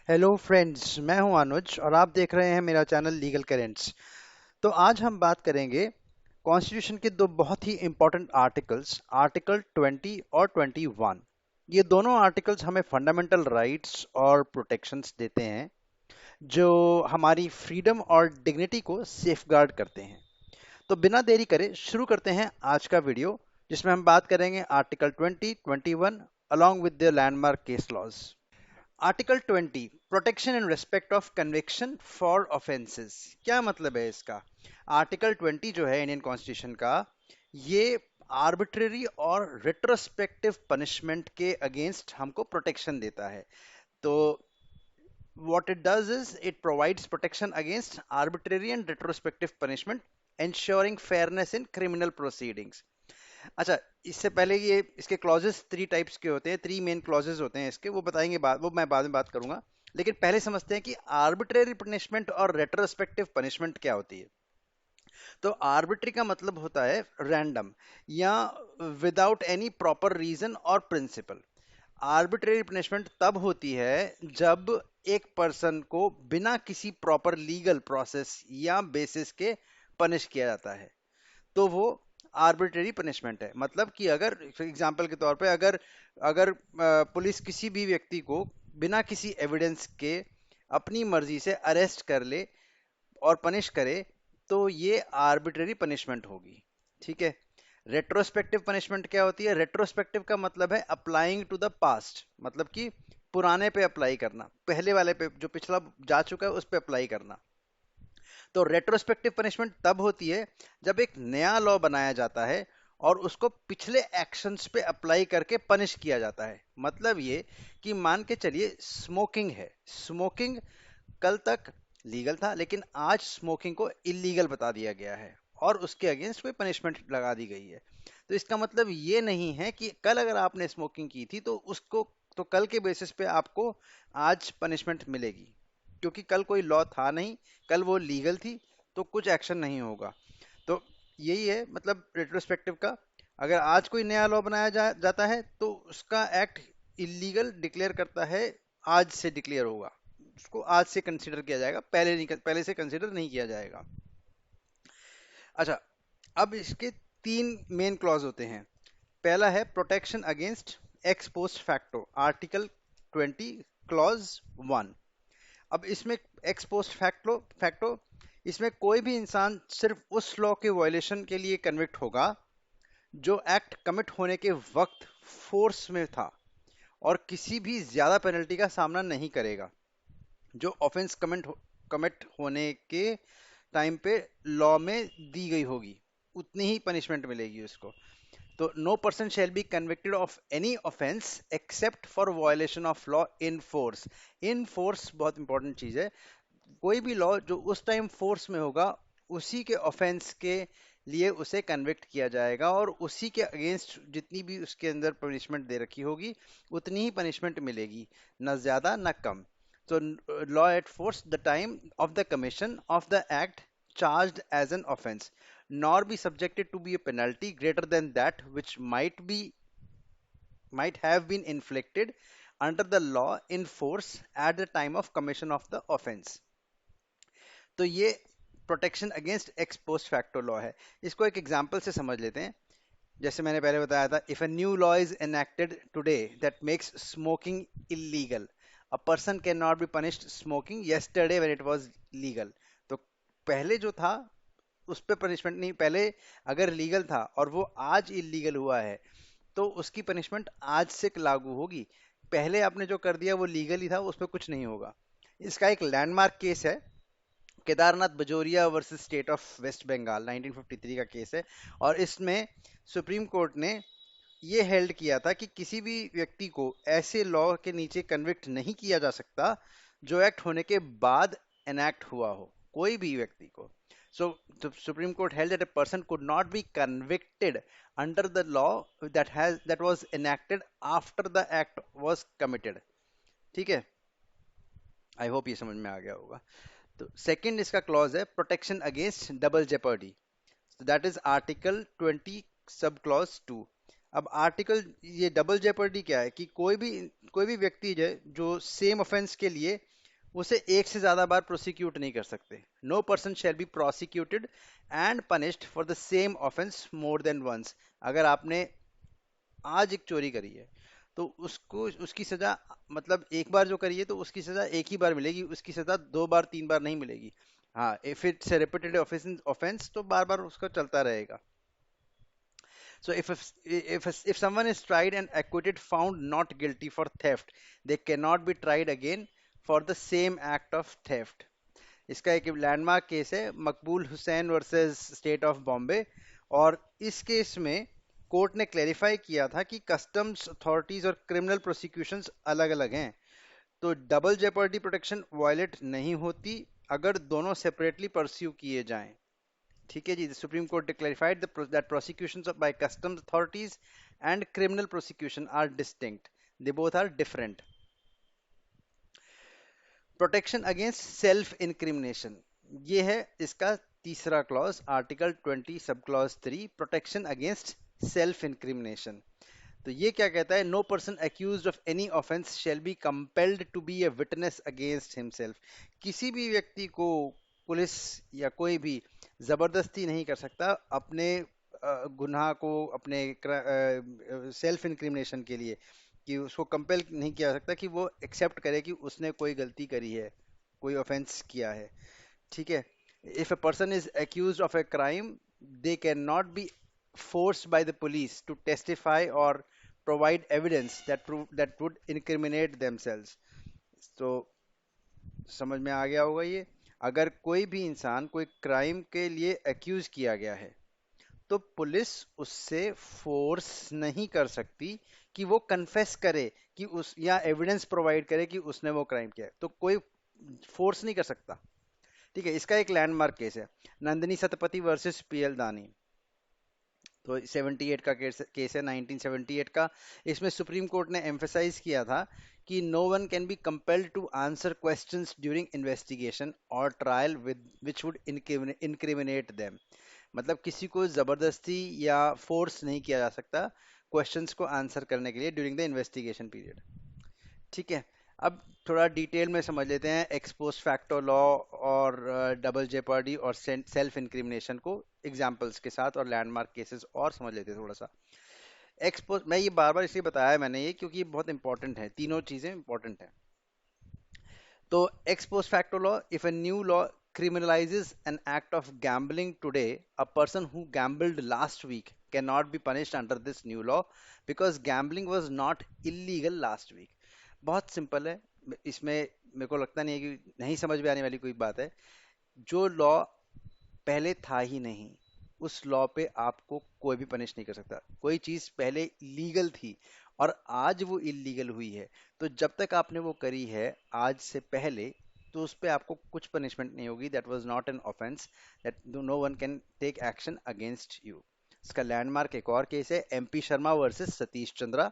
Hello friends, मैं हूं अनुज और आप देख रहे हैं मेरा चैनल लीगल करेंट्स। तो आज हम बात करेंगे कॉन्स्टिट्यूशन के दो बहुत ही इंपॉर्टेंट आर्टिकल्स, आर्टिकल 20 और 21। ये दोनों आर्टिकल्स हमें फंडामेंटल राइट्स और प्रोटेक्शंस देते हैं जो हमारी फ्रीडम और डिग्निटी को सेफगार्ड करते हैं। तो बिना देरी करे शुरू करते हैं आज का वीडियो, जिसमें हम बात करेंगे article 20, 21 along with the landmark case laws। Article 20 protection in respect of conviction for offences. क्या मतलब है इसका? आर्टिकल 20 जो है इंडियन कॉन्स्टिट्यूशन का, ये आर्बिट्रेरी और रिट्रोस्पेक्टिव पनिशमेंट के अगेंस्ट हमको प्रोटेक्शन देता है। तो what it does is it provides protection against arbitrary and retrospective punishment, ensuring fairness in criminal proceedings। अच्छा, इससे पहले ये इसके क्लॉजेस थ्री टाइप्स के होते हैं, थ्री मेन क्लॉजेस होते हैं इसके, वो बताएंगे बाद, वो मैं बाद में बात करूंगा। लेकिन पहले समझते हैं कि आर्बिट्रेरी पनिशमेंट और रेट्रोस्पेक्टिव पनिशमेंट क्या होती है। तो आर्बिट्री का मतलब होता है रैंडम या विदाउट एनी प्रॉपर रीजन और प्रिंसिपल। आर्बिट्रेरी पनिशमेंट तब होती है जब एक पर्सन को बिना किसी प्रॉपर लीगल प्रोसेस या बेसिस के पनिश किया जाता है, तो वो आर्बिट्रेरी पनिशमेंट है। मतलब कि अगर एग्जांपल के तौर पे अगर अगर पुलिस किसी भी व्यक्ति को बिना किसी एविडेंस के अपनी मर्जी से अरेस्ट कर ले और पनिश करे, तो ये आर्बिट्रेरी पनिशमेंट होगी। ठीक है। रेट्रोस्पेक्टिव पनिशमेंट क्या होती है? रेट्रोस्पेक्टिव का मतलब है अप्लाइंग टू द पास्ट, मतलब कि पुराने पे अप्लाई करना, पहले वाले पे, जो पिछला जा चुका है उस पे अप्लाई करना। तो रेट्रोस्पेक्टिव पनिशमेंट तब होती है जब एक नया लॉ बनाया जाता है और उसको पिछले एक्शंस पे अप्लाई करके पनिश किया जाता है। मतलब ये कि मान के चलिए स्मोकिंग है, स्मोकिंग कल तक लीगल था लेकिन आज स्मोकिंग को इलीगल बता दिया गया है और उसके अगेंस्ट कोई पनिशमेंट लगा दी गई है। तो इसका मतलब ये नहीं है कि कल अगर आपने स्मोकिंग की थी तो उसको, तो कल के बेसिस पे आपको आज पनिशमेंट मिलेगी, क्योंकि कल कोई लॉ था नहीं, कल वो लीगल थी, तो कुछ एक्शन नहीं होगा। तो यही है मतलब रेट्रोस्पेक्टिव का। अगर आज कोई नया लॉ बनाया जाता है तो उसका एक्ट इलीगल डिक्लेयर करता है, आज से डिक्लेयर होगा, उसको आज से कंसीडर किया जाएगा, पहले नहीं, पहले से कंसीडर नहीं किया जाएगा। अच्छा, अब इसके तीन मेन क्लॉज होते हैं। पहला है protection against x post facto, article 20 clause 1। अब इसमें एक्स पोस्ट फैक्टो फैक्टो इसमें कोई भी इंसान सिर्फ उस लॉ के वायलेशन के लिए कन्विक्ट होगा जो एक्ट कमिट होने के वक्त फोर्स में था और किसी भी ज्यादा पेनल्टी का सामना नहीं करेगा। जो ऑफेंस कमिट होने के टाइम पे लॉ में दी गई होगी, उतनी ही पनिशमेंट मिलेगी उसको। तो no person shall be convicted of any offence except for violation of law in force. In force बहुत इंपॉर्टेंट चीज है। कोई भी लॉ जो उस टाइम फोर्स में होगा, उसी के ऑफेंस के लिए उसे कन्विक्ट किया जाएगा और उसी के अगेंस्ट जितनी भी उसके अंदर पनिशमेंट दे रखी होगी उतनी ही पनिशमेंट मिलेगी, न ज्यादा न कम। So law at force the time of the commission of the act charged as an offense, nor be subjected to be a penalty greater than that which might have been inflicted under the law in force at the time of commission of the offense। तो ये protection against x post facto law है। इसको एक example से समझ लेते हैं। जैसे मैंने पहले बताया था, if a new law is enacted today that makes smoking illegal, a person can not be punished smoking yesterday when it was legal। तो पहले जो था उस पे पनिशमेंट नहीं, पहले अगर लीगल था और वो आज इलीगल हुआ है तो उसकी पनिशमेंट आज से लागू होगी। पहले आपने जो कर दिया वो लीगल ही था, उस पर कुछ नहीं होगा। इसका एक लैंडमार्क केस है, Kedarnath Bajoria versus state of waste Bengal, 1953 का केस है। और इसमें सुप्रीम कोर्ट ने ये हेल्ड किया था कि किसी भी व्यक्ति को ऐसे लॉ के नीचे कन्विक्ट नहीं किया जा सकता जो एक्ट होने के बाद एनैक्ट हुआ हो, कोई भी व्यक्ति को। So the supreme court held that a person could not be convicted under the law that was enacted after the act was committed. ठीक है, आई होप ये समझ में आ गया होगा। तो सेकंड इसका क्लॉज है protection against double Jeopardy, that is article 20 sub clause 2। अब आर्टिकल, ये डबल जेपर्डी क्या है कि कोई भी व्यक्ति जो सेम ऑफेंस के लिए उसे एक से ज्यादा बार प्रोसिक्यूट नहीं कर सकते। No person shall be prosecuted and punished for the same offence more than once. अगर आपने आज एक चोरी करी है तो उसको उसकी सजा, मतलब एक बार जो करी है तो उसकी सजा एक ही बार मिलेगी, उसकी सजा दो बार तीन बार नहीं मिलेगी। हाँ, इफ इट्स रिपीटेड ऑफेंस तो बार बार उसका चलता रहेगा। So if someone is tried and acquitted, found not guilty for theft, they cannot be tried again for the same act of theft. इसका एक लैंडमार्क केस है, मकबूल Hussain versus state of Bombay. और इस case में कोर्ट ने क्लेरिफाई किया था कि कस्टम्स अथॉरिटीज और क्रिमिनल प्रोसिक्यूशंस अलग अलग हैं। तो डबल जेपर्डी प्रोटेक्शन वायलेट नहीं होती अगर दोनों सेपरेटली परस्यू किए जाएं। ठीक है जी, the supreme court clarified that prosecutions by customs authorities and criminal prosecution are distinct, they both are different. Protection against self incrimination, ये है इसका तीसरा clause, article 20 sub clause 3, protection against self incrimination. तो ये क्या कहता है? No person accused of any offence shall be compelled to be a witness against himself. किसी भी व्यक्ति को पुलिस या कोई भी जबरदस्ती नहीं कर सकता अपने गुनाह को, अपने सेल्फ इंक्रिमिनेशन के लिए, कि उसको कंपेल नहीं किया जा सकता कि वो एक्सेप्ट करे कि उसने कोई गलती करी है, कोई ऑफेंस किया है। ठीक है, if a person is accused of a crime, they can not B forced by the police to testify or provide evidence that would incriminate themselves. तो समझ में आ गया होगा ये। अगर कोई भी इंसान कोई क्राइम के लिए एक्यूज किया गया है तो पुलिस उससे फोर्स नहीं कर सकती कि वो कन्फेस करे कि उस, या एविडेंस प्रोवाइड करे कि उसने वो क्राइम किया है, तो कोई फोर्स नहीं कर सकता। ठीक है, इसका एक लैंडमार्क केस है, नंदिनी सतपथी वर्सेस पीएल दानी। तो 78 का केस है, 1978 का। इसमें सुप्रीम कोर्ट ने एम्फेसाइज किया था कि no one can be compelled to answer questions during investigation और trial with which would incriminate them. मतलब किसी को जबरदस्ती या फोर्स नहीं किया जा सकता क्वेश्चंस को आंसर करने के लिए ड्यूरिंग द इन्वेस्टिगेशन पीरियड। ठीक है, अब थोड़ा डिटेल में समझ लेते हैं एक्स पोस्ट फैक्टो लॉ और डबल जेपर्डी और सेल्फ इंक्रिमिनेशन को एग्जांपल्स के साथ और लैंडमार्क केसेस और समझ लेते हैं थोड़ा सा। एक्स पोस्ट, मैं ये बार बार इसलिए बताया मैंने ये क्योंकि ये बहुत इंपॉर्टेंट है, तीनों चीजें इंपॉर्टेंट है। तो ex post facto law, if a new law criminalizes an act of gambling today, a person who gambled last week cannot be punished under this new law because gambling was not illegal last week. बहुत simple है, इसमें मेरे को लगता नहीं है कि नहीं समझ में आने वाली कोई बात है। जो लॉ पहले था ही नहीं, उस लॉ पे आपको कोई भी पनिश नहीं कर सकता। कोई चीज पहले लीगल थी और आज वो इलीगल हुई है, तो जब तक आपने वो करी है आज से पहले, तो उस पे आपको कुछ पनिशमेंट नहीं होगी। That was not an offence, that no one can take action against you. इसका लैंडमार्क एक और केस है, एमपी शर्मा वर्सेस सतीश चंद्रा।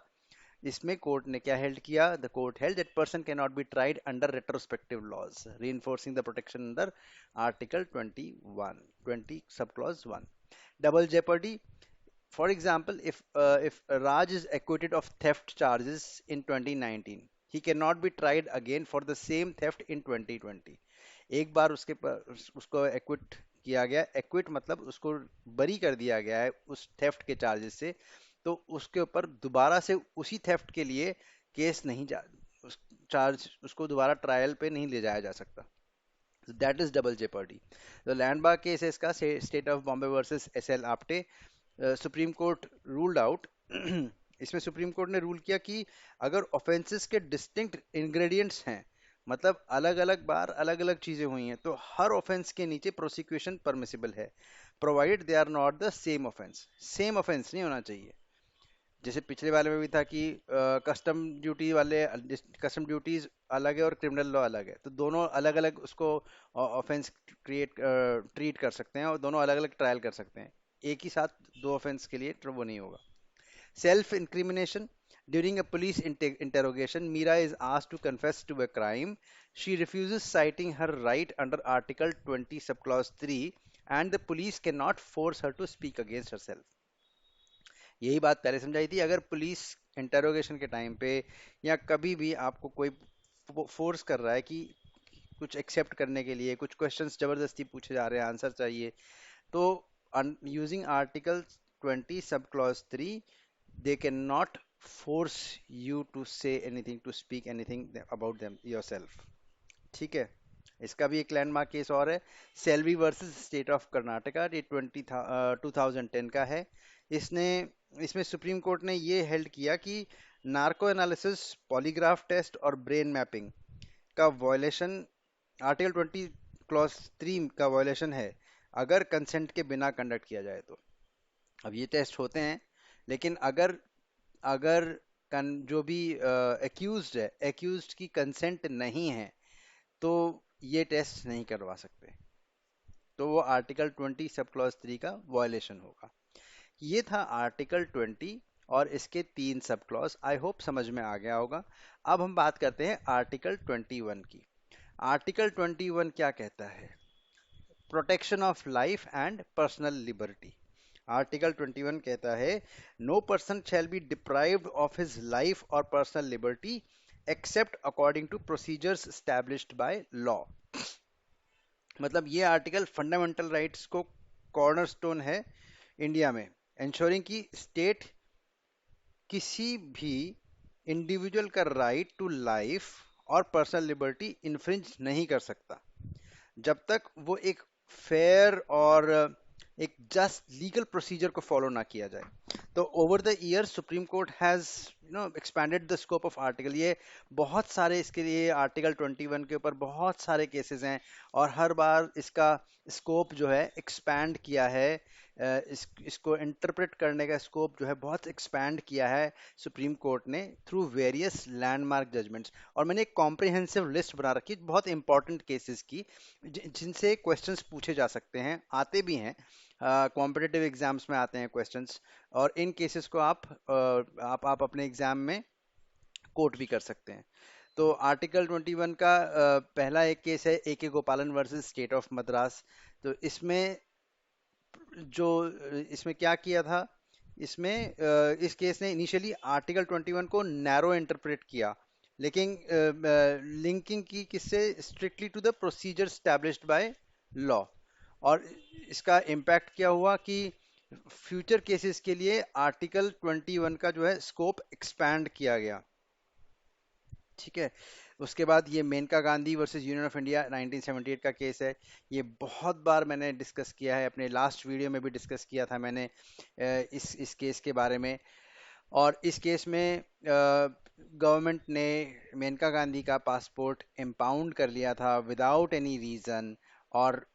इसमें कोर्ट ने क्या हेल्ड किया? The court held that person can not be tried under retrospective laws, reinforcing the protection under article 21 20 sub clause 1। Double jeopardy, for example, if Raj is acquitted of theft charges in 2019, he cannot be tried again for the same theft in 2020। एक बार उसको equity किया गया, equity मतलब उसको बरी कर दिया गया है उस थेफ्ट के चार्जेस से, तो उसके ऊपर दोबारा से उसी थेफ्ट के लिए केस नहीं जा, उस चार्ज उसको दोबारा ट्रायल पे नहीं ले जाया जा सकता। That is double Jeopardy. तो लैंडमार्क केस है इसका, state of Bombay versus S L Apte. Supreme court ruled out इसमें सुप्रीम कोर्ट ने रूल किया कि अगर ऑफेंसेस के डिस्टिंक्ट इंग्रेडिएंट्स हैं, मतलब अलग अलग बार अलग अलग चीजें हुई हैं, तो हर ऑफेंस के नीचे प्रोसिक्यूशन परमिसिबल है, provided they are not the same offence. Same offence नहीं होना चाहिए। जैसे पिछले वाले में भी था कि कस्टम ड्यूटी वाले, कस्टम ड्यूटीज अलग है और क्रिमिनल लॉ अलग है, तो दोनों अलग अलग उसको ऑफेंस ट्रीट कर सकते हैं और दोनों अलग अलग ट्रायल कर सकते हैं। एक ही साथ दो ऑफेंस के लिए वो नहीं होगा। Self incrimination, during a police interrogation Meera is asked to confess to a crime, she refuses citing her right under article 20 sub clause 3 and the police can not force her to speak against herself. यही बात पहले समझाई थी। अगर police interrogation के time पे या कभी भी आपको कोई फोर्स कर रहा है कि कुछ एक्सेप्ट करने के लिए कुछ क्वेश्चंस जबरदस्ती पूछे जा रहे हैं, आंसर चाहिए, तो using article 20 sub clause 3 they cannot force you to say anything, to speak anything about them yourself। ठीक है। इसका भी एक लैंडमार्क केस और है, Selvi versus state of Karnataka, ये 2010 का है। इसने इसमें सुप्रीम कोर्ट ने ये हेल्ड किया कि नार्को एनालिसिस, पॉलीग्राफ टेस्ट और ब्रेन मैपिंग का वॉयलेशन आर्टिकल 20 क्लॉज 3 का वॉयलेशन है अगर कंसेंट के बिना कंडक्ट किया जाए तो। अब ये टेस्ट होते हैं, लेकिन अगर अगर जो भी एक्यूज्ड है, एक्यूज्ड की कंसेंट नहीं है, तो ये टेस्ट नहीं करवा सकते, तो वो आर्टिकल 20 सब क्लॉज 3 का वॉयलेशन होगा। ये था आर्टिकल 20 और इसके 3 सब क्लॉज। आई होप समझ में आ गया होगा। अब हम बात करते हैं आर्टिकल 21 की। आर्टिकल 21 क्या कहता है? Protection of life and personal liberty. Article 21 कहता है, no person shall be deprived of his life और personal liberty except according to procedures established by law. मतलब ये आर्टिकल फंडामेंटल राइट्स को कॉर्नरस्टोन है इंडिया में, इंश्योरिंग कि स्टेट किसी भी इंडिविजुअल का राइट टू लाइफ और पर्सनल लिबर्टी इन्फ्रिंज नहीं कर सकता जब तक वो एक फेयर और एक जस्ट लीगल प्रोसीजर को फॉलो ना किया जाए। तो over the year supreme court has expanded the scope of article. ये बहुत सारे इसके लिए आर्टिकल 21 के ऊपर बहुत सारे केसेस हैं और हर बार इसका स्कोप जो है एक्सपैंड किया है। इसको इंटरप्रेट करने का स्कोप जो है बहुत एक्सपैंड किया है सुप्रीम कोर्ट ने थ्रू वेरियस लैंडमार्क जजमेंट्स। और मैंने एक कॉम्प्रिहेंसिव लिस्ट बना रखी है बहुत इंपॉर्टेंट केसेस की, जिनसे क्वेश्चंस पूछे जा सकते हैं, आते भी हैं, कॉम्पिटिटिव एग्जाम्स में आते हैं क्वेश्चंस, और इन केसेस को आप अपने एग्जाम में कोट भी कर सकते हैं। तो आर्टिकल 21 का पहला एक केस है ए के गोपालन वर्सेस स्टेट ऑफ मद्रास। तो जो इसमें क्या किया था, इसमें इस केस ने इनिशियली आर्टिकल 21 को नैरो इंटरप्रेट किया, लेकिन लिंकिंग की किससे, strictly to the procedure established by law. और इसका इम्पैक्ट क्या हुआ कि फ्यूचर केसेस के लिए आर्टिकल 21 का जो है स्कोप एक्सपैंड किया गया। ठीक है। उसके बाद ये Maneka Gandhi versus union of India 1978 का केस है। ये बहुत बार मैंने डिस्कस किया है, अपने लास्ट वीडियो में भी डिस्कस किया था मैंने इस केस के बारे में। और इस केस में गवर्नमेंट ने मेनका गांधी का पासपोर्ट इम्पाउंड कर लिया था विदाउट एनी रीजन। और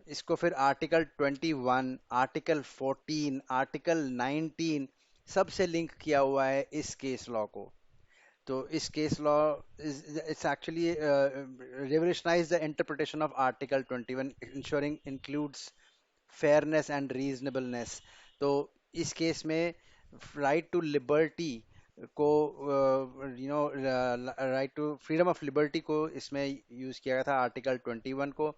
इसको फिर आर्टिकल 21, आर्टिकल 14, आर्टिकल 19 सबसे लिंक किया हुआ है इस केस लॉ को। तो इस case law it's actually revolutionize the interpretation of Article 21, ensuring includes fairness and reasonableness। तो इस केस में राइट टू लिबर्टी को right to freedom of liberty को इसमें यूज किया गया था आर्टिकल 21 को।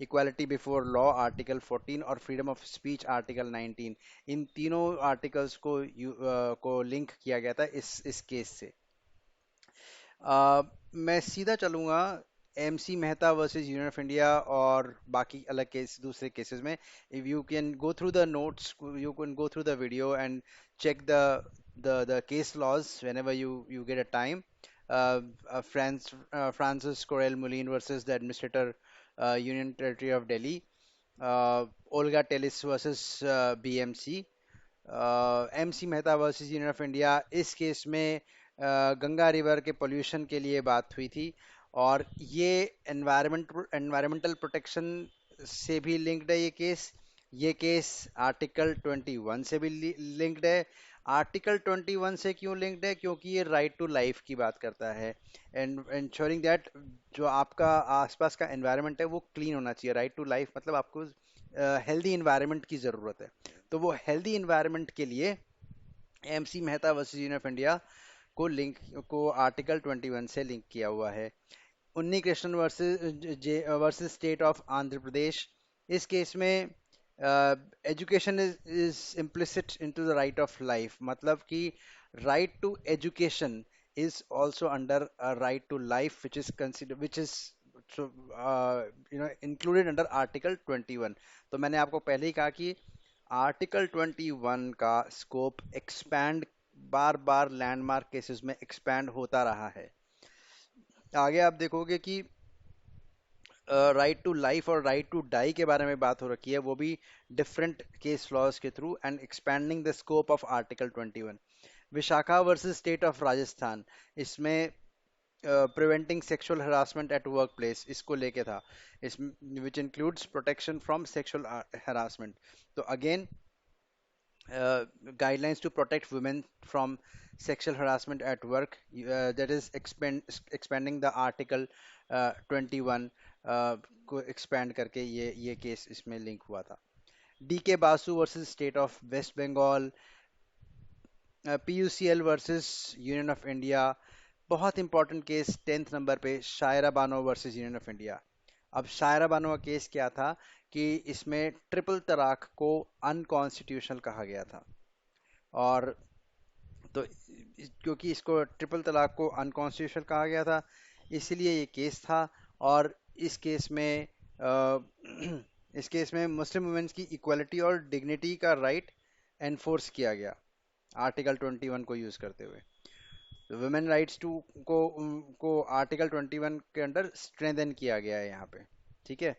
इक्वालिटी बिफोर लॉ आर्टिकल 14 और फ्रीडम ऑफ स्पीच आर्टिकल 19, इन तीनों आर्टिकल्स को लिंक किया गया था इस केस से। मैं सीधा चलूंगा MC Mehta versus union of India और बाकी अलग केस, दूसरे केसेस में। If you can go through the notes, you can go through the video and check the case laws whenever you get a time। Francis Corel Moulin versus the administrator, Union Territory of Delhi। Olga Tellis versus BMC। MC Mehta versus union of India, इस case में Ganga river के pollution के लिए बात हुई थी। और ये एनवायरमेंटल प्रोटेक्शन से भी लिंक्ड है ये केस आर्टिकल 21 से भी लिंक्ड है। आर्टिकल 21 से क्यों लिंक्ड है? क्योंकि ये राइट टू लाइफ की बात करता है एंड इंश्योरिंग दैट जो आपका आसपास का एनवायरनमेंट है वो क्लीन होना चाहिए। राइट टू लाइफ मतलब आपको हेल्दी एनवायरनमेंट की ज़रूरत है। तो वो हेल्दी एनवायरनमेंट के लिए MC Mehta versus union of India को आर्टिकल 21 से लिंक किया हुआ है। Unni Krishnan versus state of Andhra Pradesh, इस केस में education is implicit into the right of life, मतलब कि right to education is also under a right to life, which is considered, which is so included under article 21. तो मैंने आपको पहले ही कहा कि आर्टिकल 21 का स्कोप एक्सपैंड बार बार लैंडमार्क केसेस में एक्सपैंड होता रहा है। आगे आप देखोगे कि राइट टू लाइफ और राइट टू डाई के बारे में बात हो रखी है, वो भी डिफरेंट केस लॉज के through and expanding the scope of article 21। Vishakha versus state of Rajasthan, इसमें preventing sexual harassment at work place इसको लेके था, इस which includes protection from sexual harassment. तो again guidelines to protect women from sexual harassment at work, that is expanding the article 21 को expand करके ये case इसमें लिंक हुआ था। D K Basu versus state of waste Bengal, PUCL versus union of India. बहुत important case 10th number पे Shayara Bano versus union of India. अब शायरा बानो का केस क्या था कि इसमें ट्रिपल तलाक को अनकॉन्स्टिट्यूशनल कहा गया था, और तो क्योंकि इसको ट्रिपल तलाक को अनकॉन्स्टिट्यूशनल कहा गया था, इसीलिए ये केस था। और इस केस में इस केस में मुस्लिम वुमेन्स की इक्वलिटी और डिग्निटी का राइट एनफोर्स किया गया आर्टिकल 21 को यूज करते हुए। तो वुमेन राइट्स टू को आर्टिकल 21 के अंडर स्ट्रेंथन किया गया है यहाँ पे। ठीक है।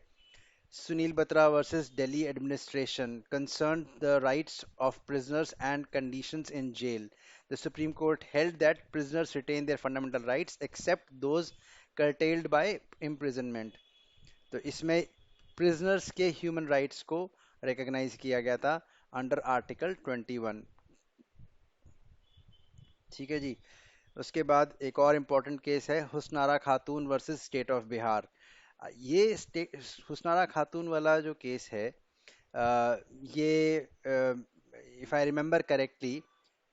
Sunil Batra versus Delhi administration concerned the rights of prisoners and conditions in jail. The Supreme Court held that prisoners retain their fundamental rights except those curtailed by imprisonment. तो इसमें prisoners के human rights को recognize किया गया था under Article 21। ठीक है जी। उसके बाद एक और इम्पोर्टेंट केस है हुसनारा खातून वर्सेस स्टेट ऑफ बिहार। ये हुसनारा खातून वाला जो केस है, ये if I remember correctly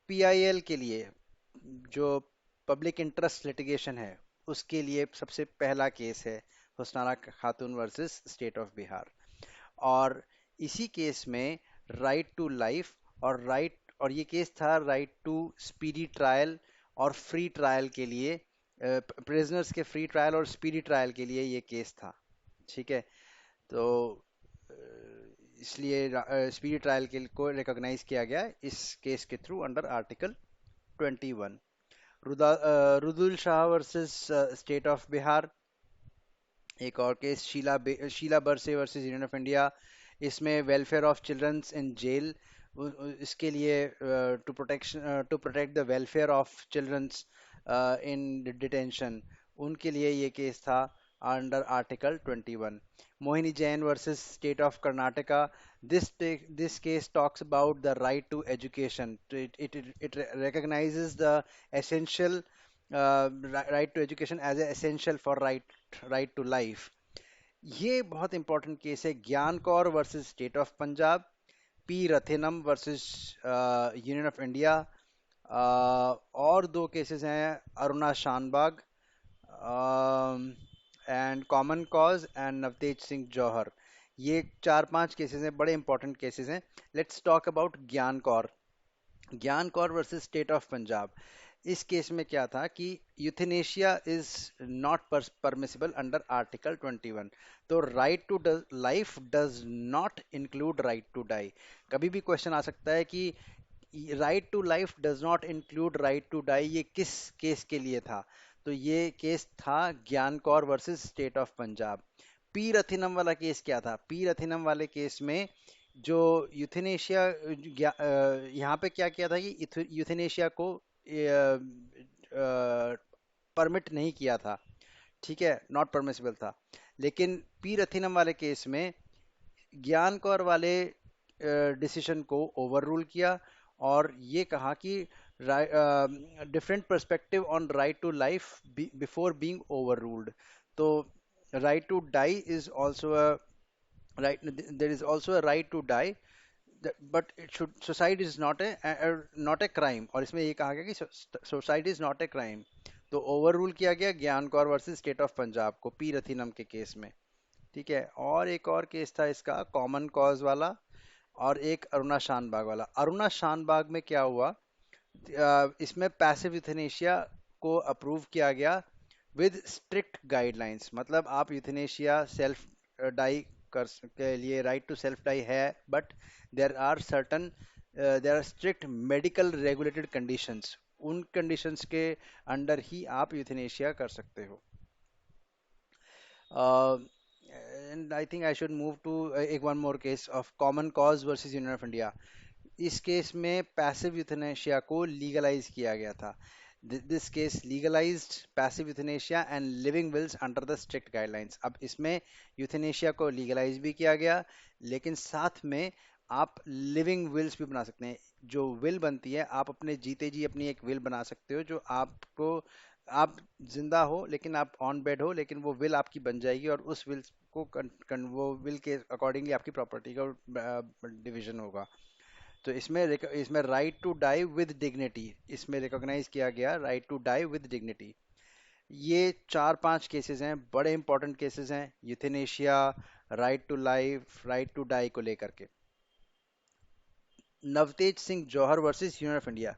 PIL के लिए, जो पब्लिक इंटरेस्ट लिटिगेशन है, उसके लिए सबसे पहला केस है हुसनारा खातून वर्सेस स्टेट ऑफ बिहार। और इसी केस में राइट टू लाइफ और ये केस था राइट टू स्पीडी ट्रायल और फ्री ट्रायल के लिए, प्रिजनर्स के फ्री ट्रायल और स्पीडी ट्रायल के लिए ये केस था। ठीक है। तो अ, इसलिए स्पीडी ट्रायल के को रिकॉग्नाइज किया गया इस केस के through under article 21। Rudul Shah versus state of Bihar, एक और case Sheela Barse versus union of India. इसमें welfare of childrens in jail, इसके लिए to protect the welfare of childrens in detention, उनके लिए ये केस था under article 21। Mohini Jain versus state of Karnataka, this case talks about the right to education. It recognizes the essential right to education as a essential for right to life. ये बहुत important case है Gian Kaur versus state of Punjab, P Rathinam versus union of India. और दो cases हैं Aruna Shanbaug and common cause and Navtej Singh Johar. ये चार पांच cases हैं, बड़े इंपॉर्टेंट केसेस हैं। Let's talk about Gian Kaur versus state of Punjab. इस केस में क्या था कि euthanasia is not permissible under article 21। तो right to life does not include right to die. कभी भी क्वेश्चन आ सकता है कि right to life does not include right to die, ये किस केस के लिए था? तो ये केस था Gian Kaur versus state of Punjab. P Rathinam वाला केस क्या था? पी रथिनम वाले केस में जो यूथेनेशिया, यहाँ पे क्या किया था कि यूथेनेशिया को परमिट नहीं किया था। ठीक है, नॉट परमिसिबल था। लेकिन पी रथिनम वाले केस में ज्ञान कौर वाले डिसीजन को ओवर रूल किया और ये कहा कि different perspective on right to life before being overruled. तो right to die is also a right, there is also a right to die, but it should, suicide is not a crime. और इसमें ये कहा गया कि suicide is not a crime. तो overrule किया गया Gian Kaur versus state of Punjab को पी रथिनम के केस में। ठीक है। और एक और केस था इसका कॉमन कॉज वाला, और एक अरुणा शानबाग वाला। अरुणा शानबाग में क्या हुआ, इसमें पैसिव यूथनेशिया को अप्रूव किया गया विद स्ट्रिक्ट गाइडलाइंस। मतलब आप यूथनेशिया सेल्फ डाई के लिए राइट टू सेल्फ डाई है, but there are certain there are strict medical regulated conditions. उन कंडीशंस के अंडर ही आप यूथनेशिया कर सकते हो। And I think I should move to एक one more case of common cause versus union of India. इस केस में पैसिव यूथनेशिया को लीगलाइज किया गया था। This case legalized passive euthanasia and living wills under the strict guidelines. अब इसमें euthanasia को लीगलाइज भी किया गया, लेकिन साथ में आप लिविंग विल्स भी बना सकते हैं। जो विल बनती है, आप अपने जीते जी अपनी एक विल बना सकते हो, जो आपको, आप जिंदा हो लेकिन आप ऑन बेड हो, लेकिन वो विल आपकी बन जाएगी और उस विल को वो विल के अकॉर्डिंगली आपकी प्रॉपर्टी का डिवीजन होगा। तो इसमें right to die with dignity, इसमें रिकॉग्नाइज किया गया right to die with dignity. ये 4-5 केसेस हैं, बड़े इंपॉर्टेंट केसेस हैं, euthanasia, right to life, right to die को लेकर के। Navtej Singh Johar versus union of India,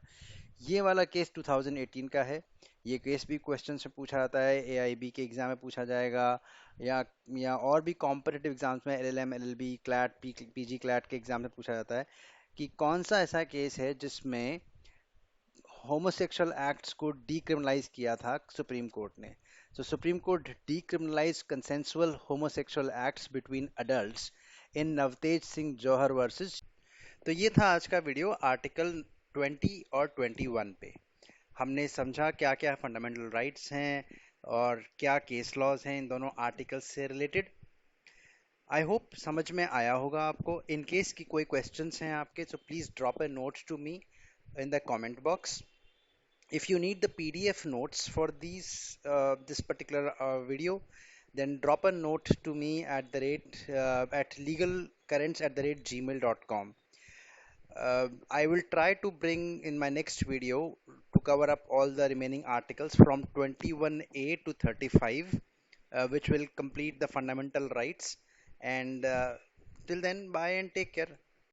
ये वाला केस 2018 का है। ये केस भी क्वेश्चन से पूछा जाता है, एआईबी के एग्जाम में पूछा जाएगा, या और भी कॉम्पिटिटिव एग्जाम्स में, LLM, LLB, CLAT, PG CLAT के एग्जाम में पूछा जाता है कि कौन सा ऐसा केस है जिसमें होमोसेक्सुअल एक्ट्स को डीक्रिमिनलाइज किया था सुप्रीम कोर्ट ने। तो supreme court decriminalize consensual homosexual acts between adults in Navtej Singh Johar versus. तो ये था आज का वीडियो आर्टिकल 20 और 21 पे। हमने समझा क्या क्या फंडामेंटल राइट्स हैं और क्या केस लॉज हैं इन दोनों आर्टिकल्स से रिलेटेड। आई होप समझ में आया होगा आपको। इन केस की कोई क्वेश्चंस हैं आपके, तो please drop a note to me in the comment box. If you need the PDF notes for this particular video, then drop a note to me at the rate at legalcurrents@gmail.com. I will try to bring in my next video to cover up all the remaining articles from 21A to 35, which will complete the fundamental rights. And till then, bye and take care.